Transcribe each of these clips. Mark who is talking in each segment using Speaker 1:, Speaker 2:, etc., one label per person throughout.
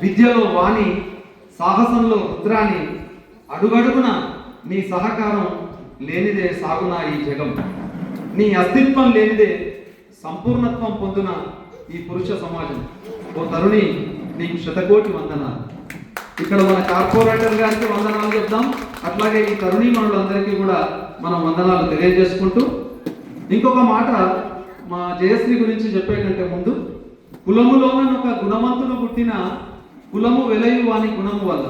Speaker 1: విద్యలో వాణి, సాహసంలో రుద్రాని, అడుగడుగున నీ సహకారం లేనిదే సాగునా ఈ జగం. నీ అస్తిత్వం లేనిదే సంపూర్ణత్వం పొందున ఈ పురుష సమాజం. ఓ తరుణి, నీకు శతకోటి వందనాలు. ఇక్కడ మన కార్పొరేటర్ గారికి వందనాలు చెప్దాం, అట్లాగే ఈ తరుణి మనులందరికీ కూడా మనం వందనాలు తెలియజేసుకుంటూ, ఇంకొక మాట మా జయశ్రీ గురించి చెప్పే కంటే ముందు, కులములోన ఒక గుణవంతుడు పుట్టిన కులము వెలయు వాని గుణము వల్ల,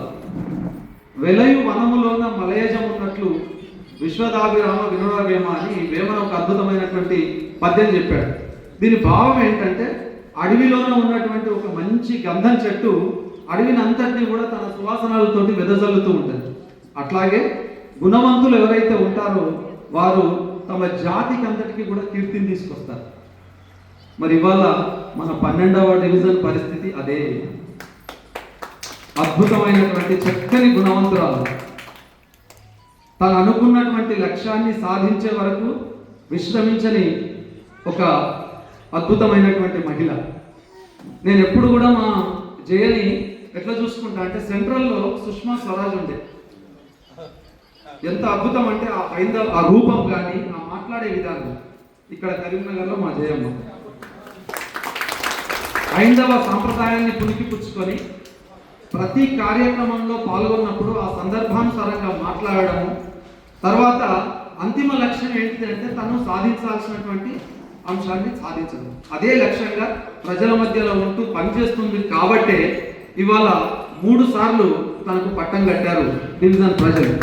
Speaker 1: వెలయు వనములోన మలయజమున్నట్లు విశ్వదాభిరామ వినురవేమ అని వేమన ఒక అద్భుతమైనటువంటి పద్యం చెప్పాడు. దీని భావం ఏంటంటే, అడవిలోనే ఉన్నటువంటి ఒక మంచి గంధం చెట్టు అడవిని అంతటినీ కూడా తన సువాసనలతోటి వెదజల్లుతూ ఉంటుంది. అట్లాగే గుణవంతులు ఎవరైతే ఉంటారో వారు తమ జాతికి అంతటికి కూడా కీర్తిని తీసుకొస్తారు. మరి ఇవాళ మన 12వ డివిజన్ పరిస్థితి అదే. అద్భుతమైనటువంటి చక్కని గుణవంతురాలు, తను అనుకున్నటువంటి లక్ష్యాన్ని సాధించే వరకు విశ్రమించని ఒక అద్భుతమైనటువంటి మహిళ. నేను ఎప్పుడు కూడా మా జయని ఎట్లా చూసుకుంటా అంటే, సెంట్రల్లో సుష్మా స్వరాజ్ ఉండే, ఎంత అద్భుతం అంటే ఆ రూపం కానీ ఆ మాట్లాడే విధానం. ఇక్కడ కరీంనగర్లో మా జయమ్మ హైందవ సాంప్రదాయాన్ని పుణికిపుచ్చుకొని ప్రతి కార్యక్రమంలో పాల్గొన్నప్పుడు ఆ సందర్భానుసారంగా మాట్లాడడము, తర్వాత అంతిమ లక్ష్యం ఏంటిదంటే తను సాధించాల్సినటువంటి అంశాన్ని సాధించడం. అదే లక్ష్యంగా ప్రజల మధ్యలో ఉంటూ పనిచేస్తుంది. కాబట్టే ఇవాళ 3 సార్లు తనకు పట్టం కట్టారు డివిజన్ ప్రజలు.